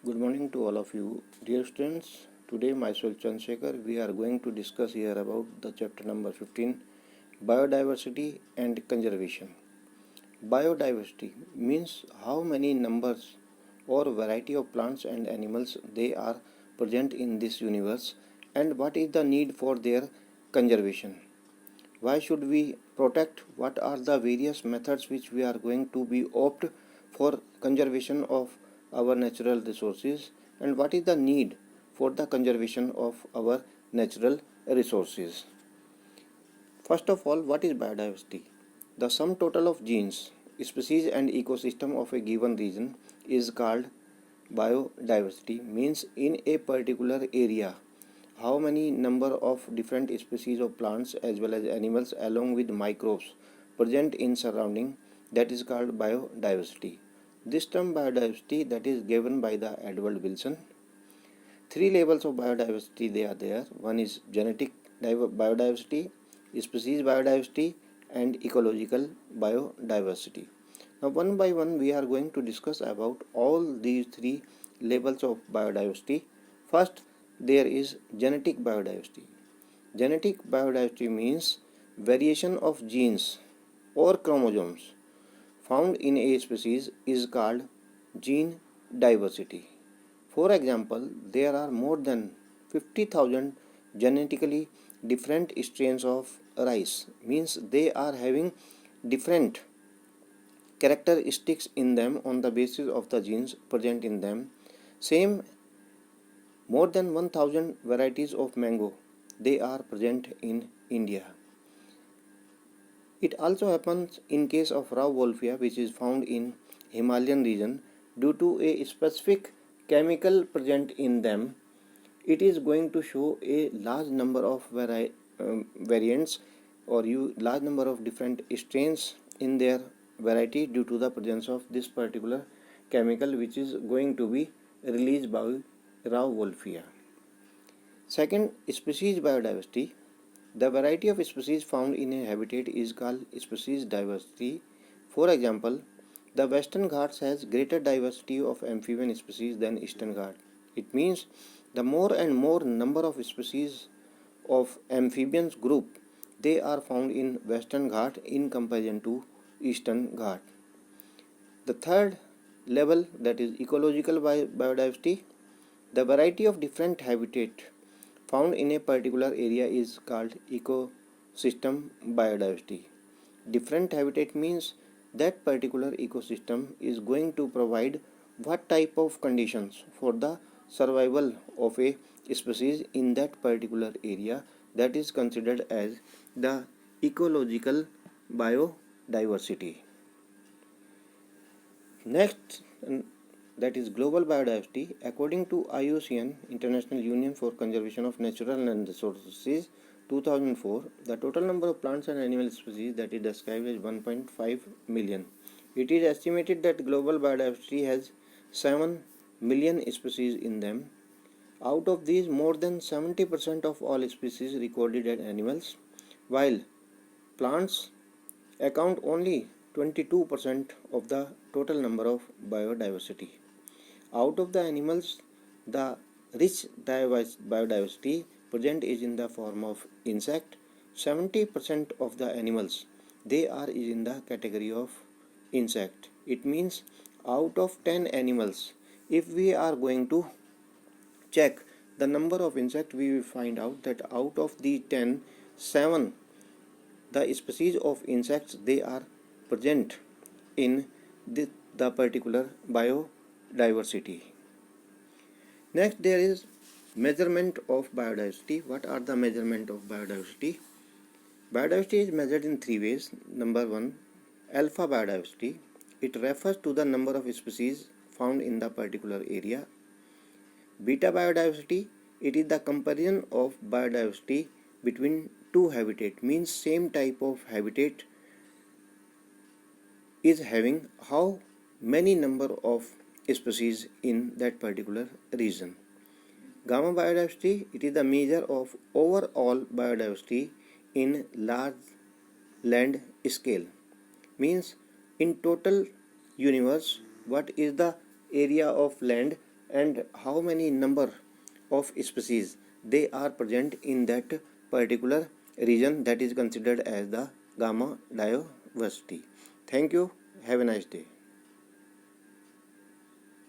Good morning to all of you, dear students. Today, myself Chandrasekhar, we are going to discuss here about the chapter number 15, biodiversity and conservation. Biodiversity means how many numbers or variety of plants and animals they are present in this universe and what is the need for their conservation. Why should we protect? What are the various methods which we are going to be opt for conservation of our natural resources, and what is the need for the conservation of our natural resources? First of all, what is biodiversity? The sum total of genes, species and ecosystem of a given region is called biodiversity. Means in a particular area how many number of different species of plants as well as animals along with microbes present in surrounding, that is called biodiversity. This term biodiversity that is given by the Edward Wilson. Three levels of biodiversity they are there. One is genetic biodiversity, species biodiversity and ecological biodiversity. Now one by one we are going to discuss about all these three levels of biodiversity. First, there is genetic biodiversity. Genetic biodiversity means variation of genes or chromosomes found in a species is called gene diversity. For example, there are more than 50,000 genetically different strains of rice. Means they are having different characteristics in them on the basis of the genes present in them. Same, more than 1000 varieties of mango they are present in India. It also happens in case of raw wolfia, which is found in Himalayan region. Due to a specific chemical present in them, it is going to show a large number of variants or large number of different strains in their variety due to the presence of this particular chemical, which is going to be released by raw wolfia. Second, species biodiversity. The variety of species found in a habitat is called species diversity. For example, the Western Ghats has greater diversity of amphibian species than Eastern Ghats. It means the more and more number of species of amphibians group they are found in Western Ghat in comparison to Eastern Ghat. The third level, that is ecological biodiversity. The variety of different habitat found in a particular area is called ecosystem biodiversity. Different habitat means that particular ecosystem is going to provide what type of conditions for the survival of a species in that particular area, that is considered as the ecological biodiversity. Next, that is global biodiversity. According to IUCN, International Union for Conservation of Natural and Resources, 2004, the total number of plants and animal species that is described as 1.5 million. It is estimated that global biodiversity has 7 million species in them. Out of these, more than 70% of all species recorded as animals, while plants account only 22% of the total number of biodiversity. Out of the animals, the rich biodiversity present is in the form of insect. 70% of the animals they are is in the category of insect. It means out of 10 animals, if we are going to check the number of insect, we will find out that out of the 10, 7 the species of insects they are present in the particular biodiversity. Next, there is measurement of biodiversity. What are the measurement of biodiversity? Biodiversity is measured in three ways. Number one, alpha biodiversity. It refers to the number of species found in the particular area. Beta biodiversity, it is the comparison of biodiversity between two habitat, means same type of habitat is having how many number of species in that particular region. Gamma biodiversity, it is the measure of overall biodiversity in large land scale, means in total universe what is the area of land and how many number of species they are present in that particular region that is considered as the gamma diversity. Thank you. Have a nice day.